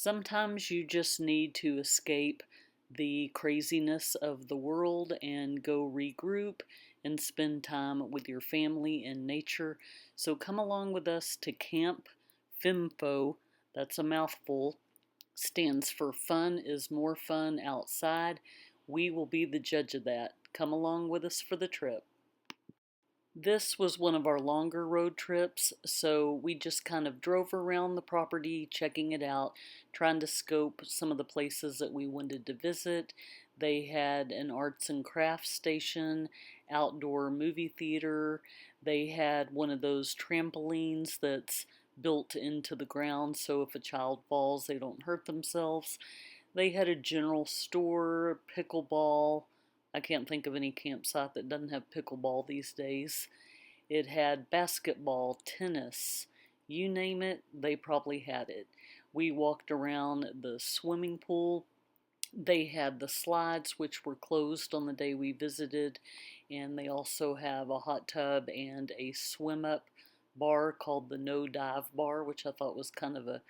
Sometimes you just need to escape the craziness of the world and go regroup and spend time with your family and nature. So come along with us to Camp FIMFO. That's a mouthful. Stands for Fun is More Fun Outside. We will be the judge of that. Come along with us for the trip. This was one of our longer road trips, so we just kind of drove around the property, checking it out, trying to scope some of the places that we wanted to visit. They had an arts and crafts station, outdoor movie theater. They had one of those trampolines that's built into the ground, so if a child falls, they don't hurt themselves. They had a general store, pickleball. I can't think of any campsite that doesn't have pickleball these days. It had basketball, tennis, you name it, they probably had it. We walked around the swimming pool. They had the slides, which were closed on the day we visited, and they also have a hot tub and a swim-up bar called the No Dive Bar, which I thought was kind of a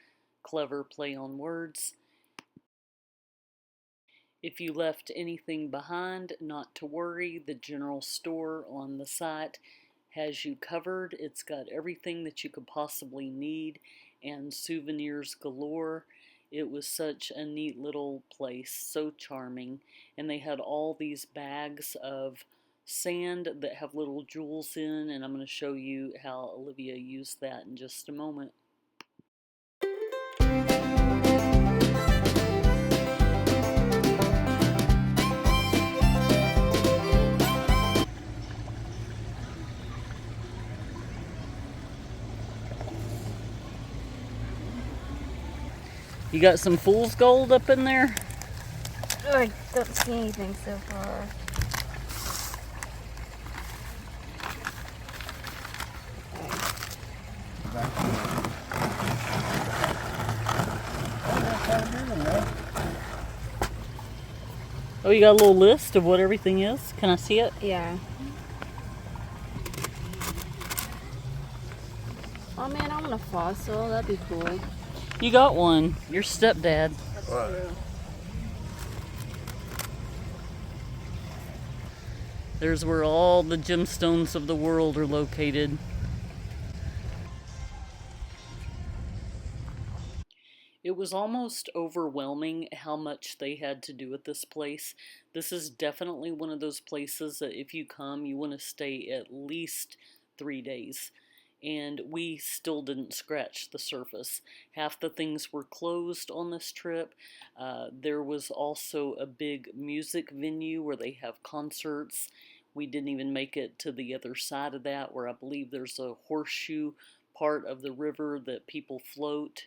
clever play on words. If you left anything behind, not to worry. The general store on the site has you covered. It's got everything that you could possibly need and souvenirs galore. It was such a neat little place, so charming. And they had all these bags of sand that have little jewels in, and I'm going to show you how Olivia used that in just a moment. You got some fool's gold up in there? Oh, I don't see anything so far. Oh, you got a little list of what everything is? Can I see it? Yeah. Oh man, I want a fossil. That'd be cool. You got one. Your stepdad. That's true. There's where all the gemstones of the world are located. It was almost overwhelming how much they had to do at this place. This is definitely one of those places that if you come, you want to stay at least 3 days. And we still didn't scratch the surface. Half the things were closed on this trip. There was also a big music venue where they have concerts. We didn't even make it to the other side of that, where I believe there's a horseshoe part of the river that people float.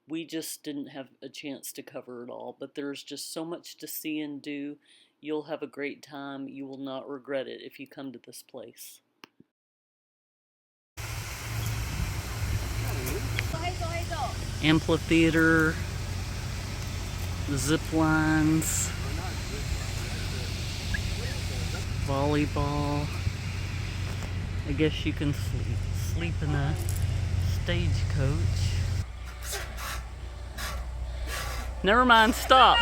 We just didn't have a chance to cover it all, but there's just so much to see and do. You'll have a great time. You will not regret it if you come to this place. Amphitheater, zip lines, volleyball. I guess you can sleep in a stagecoach. Never mind, stop.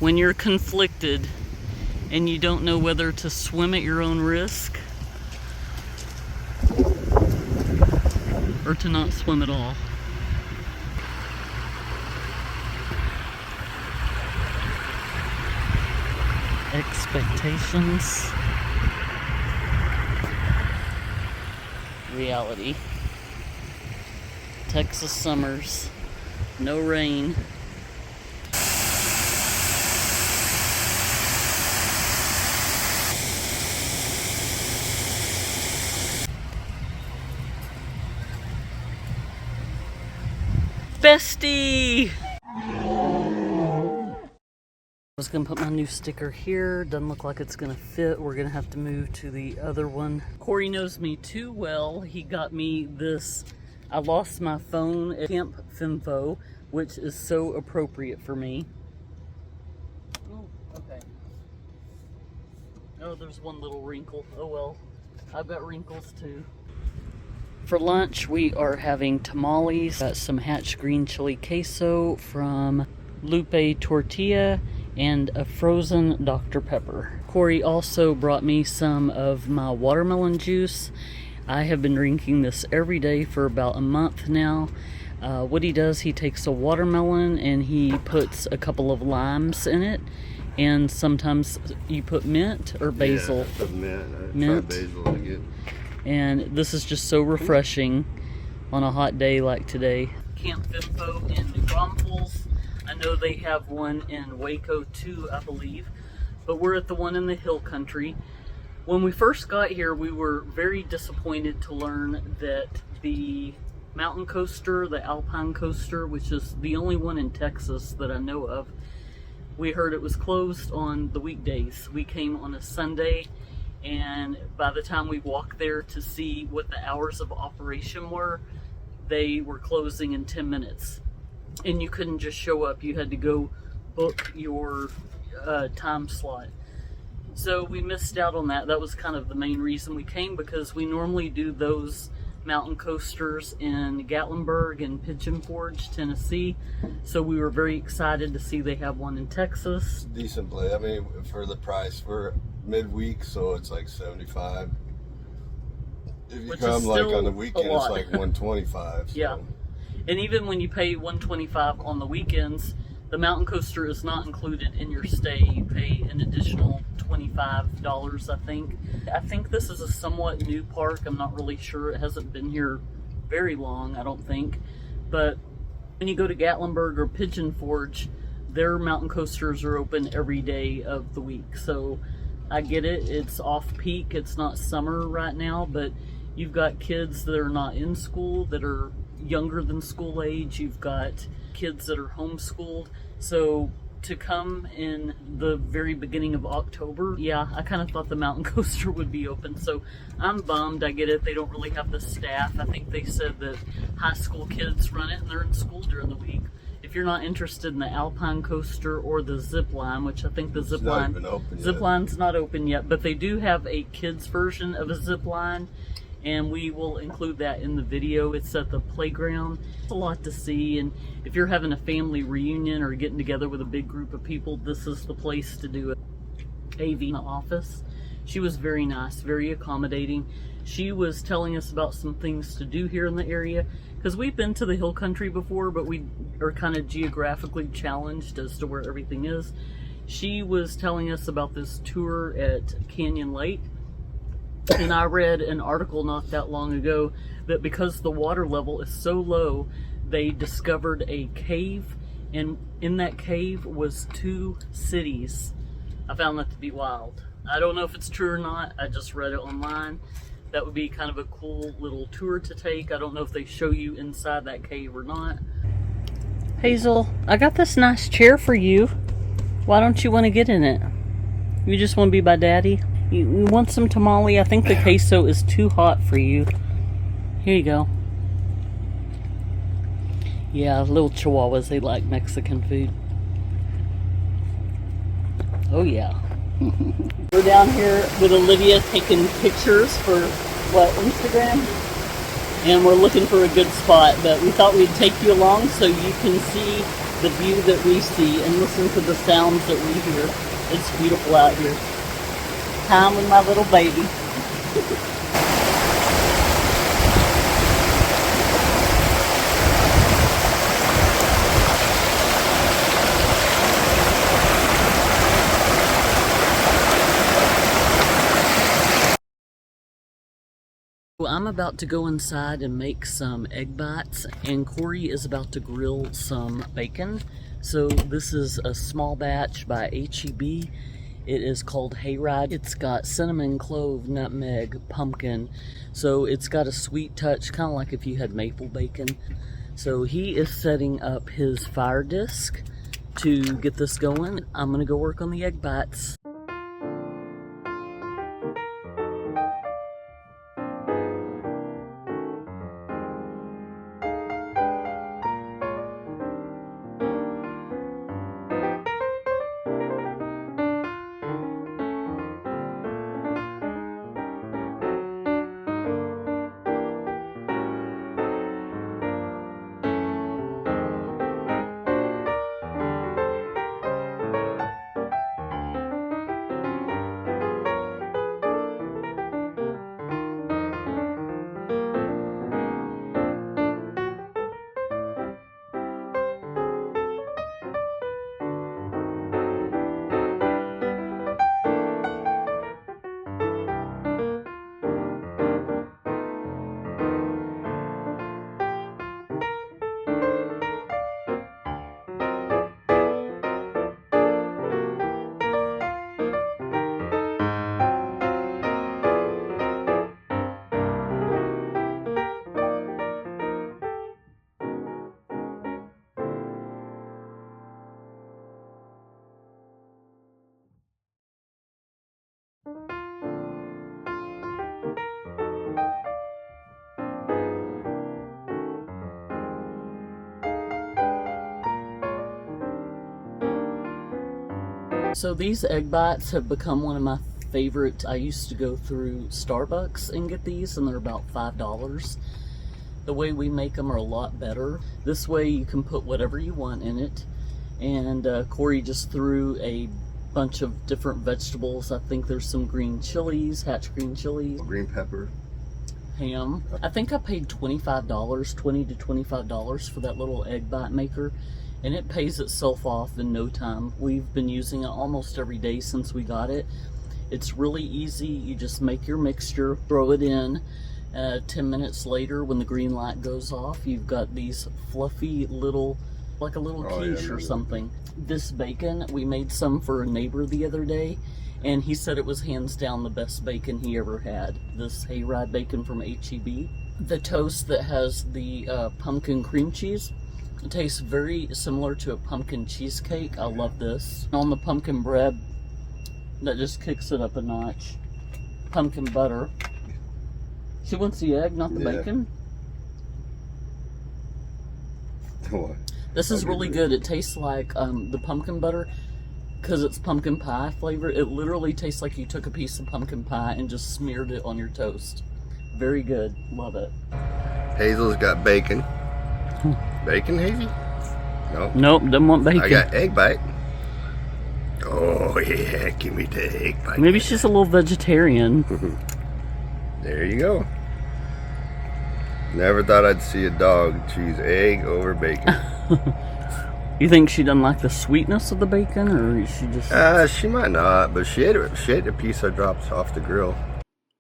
When you're conflicted and you don't know whether to swim at your own risk or to not swim at all. Expectations, reality. Texas summers, no rain. Bestie! I was gonna put my new sticker here. Doesn't look like it's gonna fit. We're gonna have to move to the other one. Corey knows me too well. He got me this I lost my phone at Camp FIMFO, which is so appropriate for me. Oh, okay. Oh, there's one little wrinkle. Oh well, I've got wrinkles too. For lunch, we are having tamales, some hatch green chili queso from Lupe Tortilla, and a frozen Dr. Pepper. Corey also brought me some of my watermelon juice. I have been drinking this every day for about a month now. What he does, he takes a watermelon and he puts a couple of limes in it, and sometimes you put mint or basil. Yeah, I put mint. Mint. I tried basil again. And this is just so refreshing on a hot day like today. Camp FIMFO in New Braunfels. I know they have one in Waco too, I believe, but we're at the one in the hill country. When we first got here, we were very disappointed to learn that the mountain coaster, the Alpine coaster, which is the only one in Texas that I know of, we heard it was closed on the weekdays. We came on a Sunday, and by the time we walked there to see what the hours of operation were, they were closing in 10 minutes. And you couldn't just show up, you had to go book your time slot. So we missed out on that. That was kind of the main reason we came, because we normally do those mountain coasters in Gatlinburg and Pigeon Forge, Tennessee. So we were very excited to see they have one in Texas. Decent play. I mean, for the price, we're midweek, so it's like $75. If you Which come is like still on the a weekend, lot. it's like $125. So. Yeah. And even when you pay $125 on the weekends, the mountain coaster is not included in your stay. You pay an additional $25, I think. I think this is a somewhat new park. I'm not really sure. It hasn't been here very long, I don't think. But when you go to Gatlinburg or Pigeon Forge, their mountain coasters are open every day of the week. So I get it. It's off-peak. It's not summer right now, but you've got kids that are not in school, that are younger than school age. You've got kids that are homeschooled. So to come in the very beginning of October, yeah, I kind of thought the mountain coaster would be open. So I'm bummed. I get it. They don't really have the staff. I think they said that high school kids run it and they're in school during the week. If you're not interested in the Alpine coaster or the zip line, which I think the zip line's not open yet, but they do have a kids version of a zip line, and we will include that in the video. It's at the playground. It's a lot to see, and if you're having a family reunion or getting together with a big group of people, this is the place to do it. AV in the office, she was very nice, very accommodating. She was telling us about some things to do here in the area, because we've been to the hill country before, but we are kind of geographically challenged as to where everything is. She was telling us about this tour at Canyon Lake, and I read an article not that long ago that because the water level is so low, they discovered a cave, and in that cave was 2 cities. I found that to be wild. I don't know if it's true or not. I just read it online. That would be kind of a cool little tour to take. I don't know if they show you inside that cave or not. Hazel, I got this nice chair for you. Why don't you want to get in it? You just want to be by Daddy? You want some tamale? I think the queso is too hot for you. Here you go. Yeah, little chihuahuas, they like Mexican food. Oh yeah. We're down here with Olivia taking pictures for, Instagram? And we're looking for a good spot, but we thought we'd take you along so you can see the view that we see and listen to the sounds that we hear. It's beautiful out here. Time with my little baby. Well, I'm about to go inside and make some egg bites, and Corey is about to grill some bacon. So this is a small batch by H-E-B. It is called Hayride. It's got cinnamon, clove, nutmeg, pumpkin. So it's got a sweet touch, kind of like if you had maple bacon. So he is setting up his fire disc to get this going. I'm gonna go work on the egg bites. So these egg bites have become one of my favorite. I used to go through Starbucks and get these, and they're about $5. The way we make them are a lot better. This way you can put whatever you want in it. And Corey just threw a bunch of different vegetables. I think there's some green chilies, hatch green chilies. Green pepper. Ham. I think I paid $25, $20 to $25 for that little egg bite maker. And it pays itself off in no time. We've been using it almost every day since we got it. It's really easy. You just make your mixture, throw it in. 10 minutes later, when the green light goes off, you've got these fluffy little, like a little quiche or something. This bacon, we made some for a neighbor the other day, and he said it was hands down the best bacon he ever had. This hayride bacon from H-E-B. The toast that has the pumpkin cream cheese, it tastes very similar to a pumpkin cheesecake. I love this. On the pumpkin bread, that just kicks it up a notch. Pumpkin butter. She wants the egg, not the bacon. What? This is really good. It tastes like the pumpkin butter, because it's pumpkin pie flavor. It literally tastes like you took a piece of pumpkin pie and just smeared it on your toast. Very good. Love it. Hazel's got bacon. Bacon, Hazel? No. Nope, doesn't want bacon. I got egg bite. Oh yeah, give me the egg bite. Maybe she's a little vegetarian. There you go. Never thought I'd see a dog choose egg over bacon. You think she doesn't like the sweetness of the bacon, or is she just... She might not, but she ate a piece I dropped off the grill.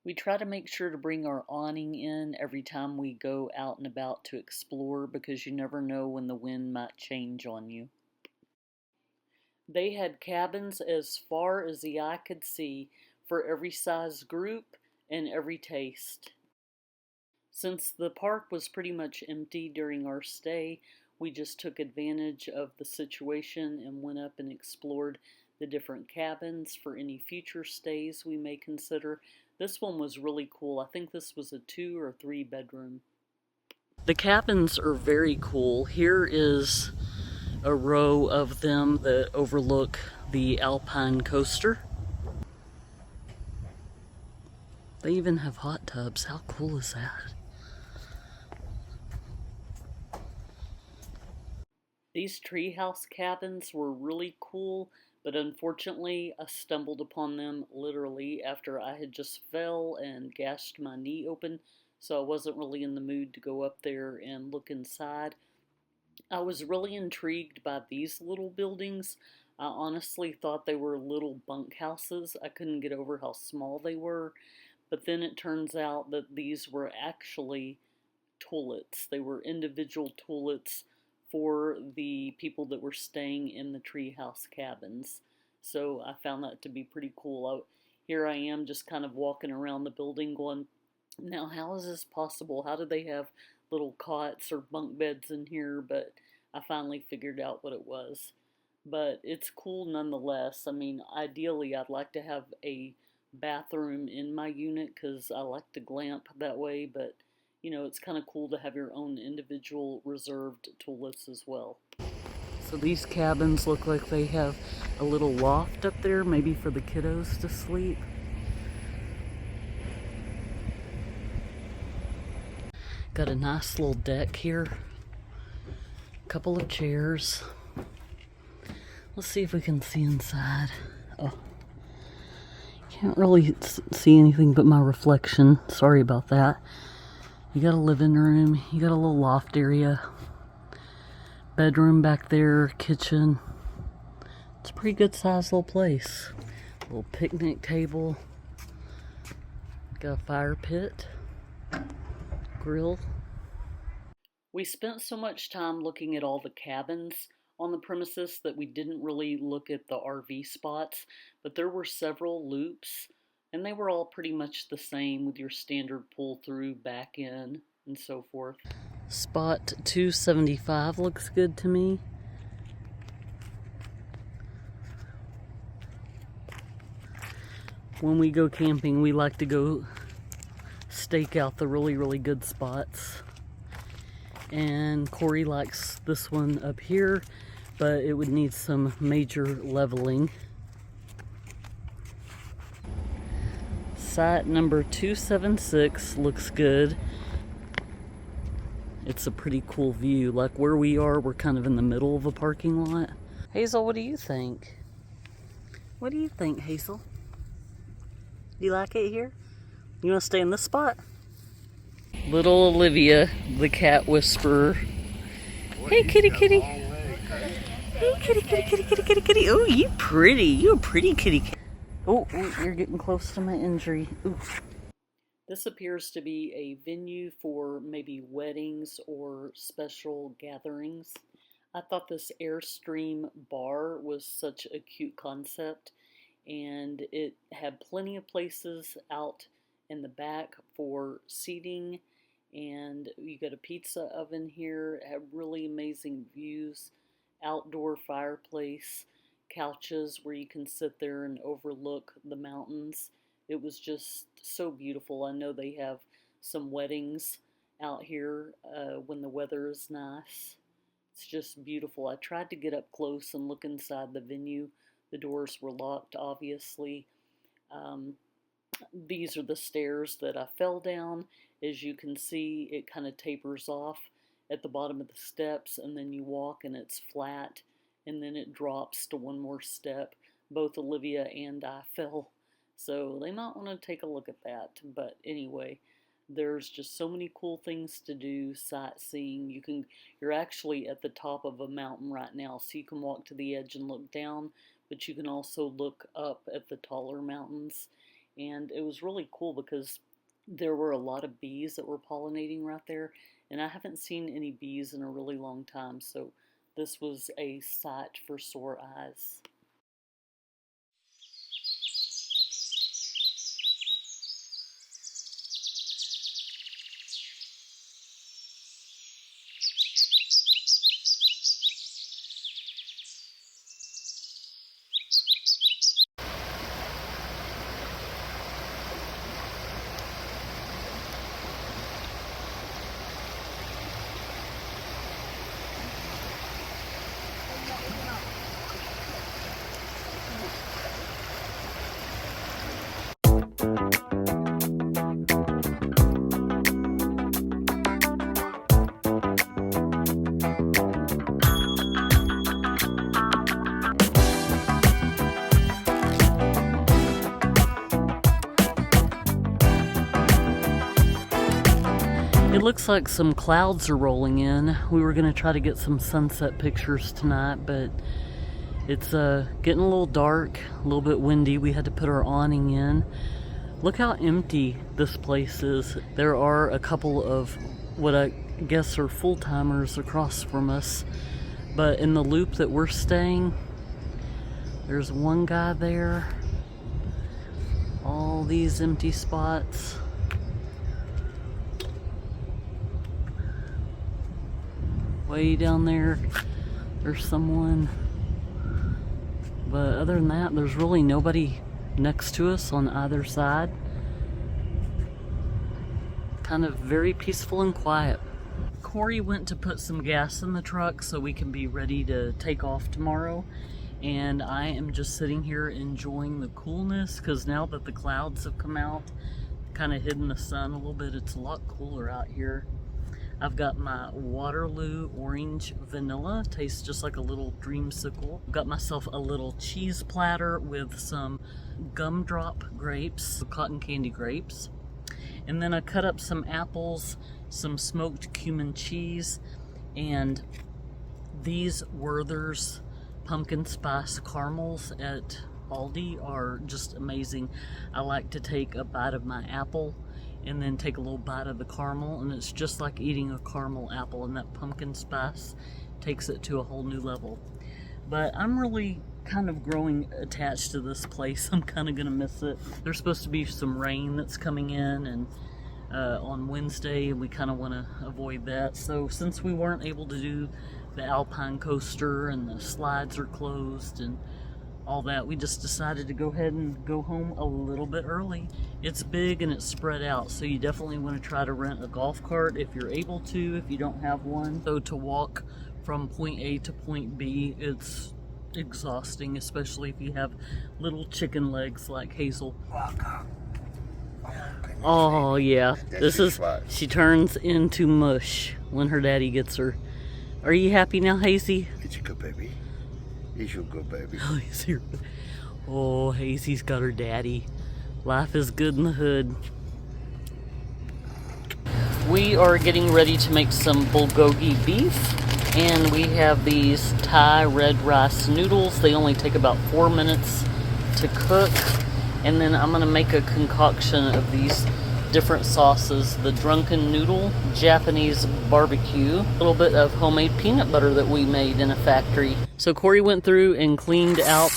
We try to make sure to bring our awning in every time we go out and about to explore, because you never know when the wind might change on you. They had cabins as far as the eye could see for every size group and every taste. Since the park was pretty much empty during our stay, we just took advantage of the situation and went up and explored the different cabins for any future stays we may consider. This one was really cool. I think this was a 2 or 3 bedroom. The cabins are very cool. Here is a row of them that overlook the Alpine coaster. They even have hot tubs. How cool is that? These treehouse cabins were really cool, but unfortunately I stumbled upon them literally after I had just fell and gashed my knee open, so I wasn't really in the mood to go up there and look inside. I was really intrigued by these little buildings. I honestly thought they were little bunkhouses. I couldn't get over how small they were, but then it turns out that these were actually toilets. They were individual toilets for the people that were staying in the treehouse cabins. So I found that to be pretty cool. Here I am just kind of walking around the building going, now how is this possible? How do they have little cots or bunk beds in here? But I finally figured out what it was. But it's cool nonetheless. I mean, ideally I'd like to have a bathroom in my unit because I like to glamp that way, but you know, it's kind of cool to have your own individual reserved toilets as well. So these cabins look like they have a little loft up there, maybe for the kiddos to sleep. Got a nice little deck here. A couple of chairs. Let's see if we can see inside. Oh, can't really see anything but my reflection. Sorry about that. You got a living room, you got a little loft area, bedroom back there, kitchen. It's a pretty good sized little place. Little picnic table, got a fire pit, grill. We spent so much time looking at all the cabins on the premises that we didn't really look at the RV spots, but there were several loops. And they were all pretty much the same with your standard pull through, back in, and so forth. Spot 275 looks good to me. When we go camping, we like to go stake out the really, really good spots. And Corey likes this one up here, but it would need some major leveling. Site number 276 looks good. It's a pretty cool view. Like where we are, we're kind of in the middle of a parking lot. Hazel, what do you think? What do you think, Hazel? Do you like it here? You want to stay in this spot? Little Olivia, the cat whisperer. Hey, kitty, kitty. Hey, kitty, kitty, kitty, kitty, kitty, kitty. Oh, you pretty. You a pretty kitty cat. Oh, you're getting close to my injury. Ooh. This appears to be a venue for maybe weddings or special gatherings. I thought this Airstream bar was such a cute concept, and it had plenty of places out in the back for seating, and you got a pizza oven here. It had really amazing views, outdoor fireplace, couches where you can sit there and overlook the mountains. It was just so beautiful. I know they have some weddings out here when the weather is nice. It's just beautiful. I tried to get up close and look inside the venue. The doors were locked, obviously. These are the stairs that I fell down. As you can see, it kind of tapers off at the bottom of the steps, and then you walk and it's flat, and then it drops to one more step. Both Olivia and I fell, so they might want to take a look at that. But anyway, there's just so many cool things to do, sightseeing. You're actually at the top of a mountain right now, so you can walk to the edge and look down, but you can also look up at the taller mountains. And it was really cool because there were a lot of bees that were pollinating right there, and I haven't seen any bees in a really long time, so this was a sight for sore eyes. It looks like some clouds are rolling in. We were going to try to get some sunset pictures tonight, but it's getting a little dark, a little bit windy. We had to put our awning in. Look how empty this place is. There are a couple of what I guess are full-timers across from us, but in the loop that we're staying, there's one guy there. All these empty spots. Way down there, there's someone. But other than that, there's really nobody next to us on either side. Kind of very peaceful and quiet. Corey went to put some gas in the truck so we can be ready to take off tomorrow. And I am just sitting here enjoying the coolness, because now that the clouds have come out, kind of hidden the sun a little bit, it's a lot cooler out here. I've got my Waterloo Orange Vanilla, tastes just like a little dreamsicle. Got myself a little cheese platter with some gumdrop grapes, cotton candy grapes. And then I cut up some apples, some smoked cumin cheese, and these Werther's pumpkin spice caramels at Aldi are just amazing. I like to take a bite of my apple and then take a little bite of the caramel, and it's just like eating a caramel apple, and that pumpkin spice takes it to a whole new level. But I'm really kind of growing attached to this place. I'm kind of gonna miss it. There's supposed to be some rain that's coming in, and on Wednesday we kind of want to avoid that. So since we weren't able to do the Alpine coaster and the slides are closed and all that, we just decided to go ahead and go home a little bit early. It's big and it's spread out, so you definitely want to try to rent a golf cart if you're able to, if you don't have one. So to walk from point A to point B, it's exhausting, especially if you have little chicken legs like Hazel. Oh yeah, this is, she turns into mush when her daddy gets her. Are you happy now, Hazy? It's a good baby. He's your good baby. Oh, he's here. Oh, Hazy's got her daddy. Life is good in the hood. We are getting ready to make some bulgogi beef, and we have these Thai red rice noodles. They only take about 4 minutes to cook, and then I'm gonna make a concoction of these different sauces. The drunken noodle, Japanese barbecue, a little bit of homemade peanut butter that we made in a factory. So Corey went through and cleaned out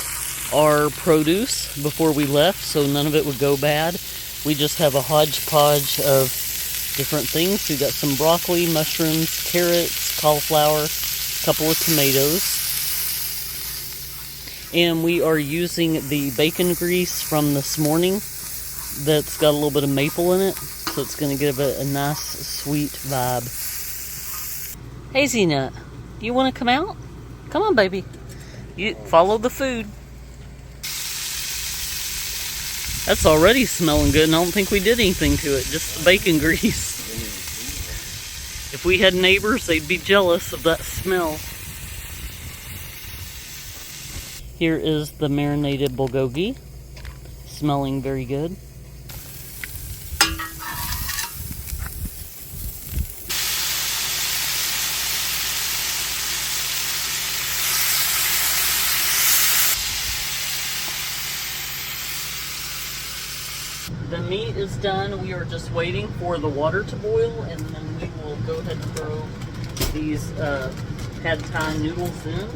our produce before we left so none of it would go bad. We just have a hodgepodge of different things. We got some broccoli, mushrooms, carrots, cauliflower, a couple of tomatoes. And we are using the bacon grease from this morning that's got a little bit of maple in it, so it's going to give it a nice sweet vibe. Hazy Nut, you want to come out? Come on, baby. You follow the food. That's already smelling good, and I don't think we did anything to it, just the bacon grease. If we had neighbors, they'd be jealous of that smell. Here is the marinated bulgogi, smelling very good. The meat is done. We are just waiting for the water to boil, and then we will go ahead and throw these pad thai noodles in.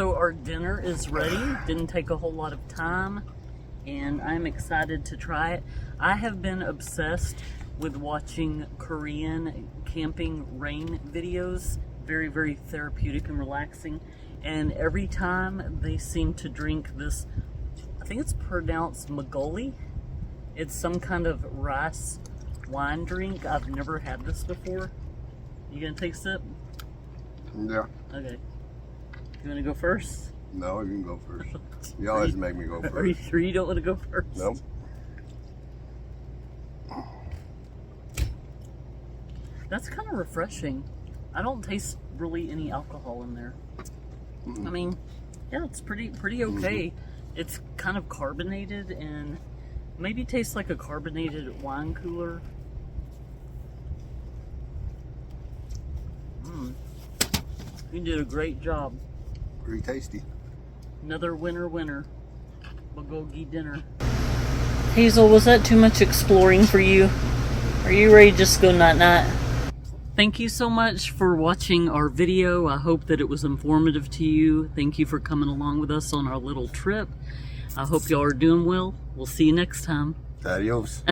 Our dinner is ready. Didn't take a whole lot of time, and I'm excited to try it. I have been obsessed with watching Korean camping rain videos. Very, very therapeutic and relaxing. And every time they seem to drink this, I think it's pronounced magoli. It's some kind of rice wine drink. I've never had this before. You gonna take a sip? Yeah. Okay. You want to go first? No, you can go first. You always make me go first. Are you sure you don't want to go first? Nope. That's kind of refreshing. I don't taste really any alcohol in there. I mean, yeah, it's pretty okay. It's kind of carbonated and maybe tastes like a carbonated wine cooler. You did a great job. Pretty tasty. Another winner. Bulgogi dinner. Hazel, was that too much exploring for you? Are you ready to just go night-night? Thank you so much for watching our video. I hope that it was informative to you. Thank you for coming along with us on our little trip. I hope y'all are doing well. We'll see you next time. Adios.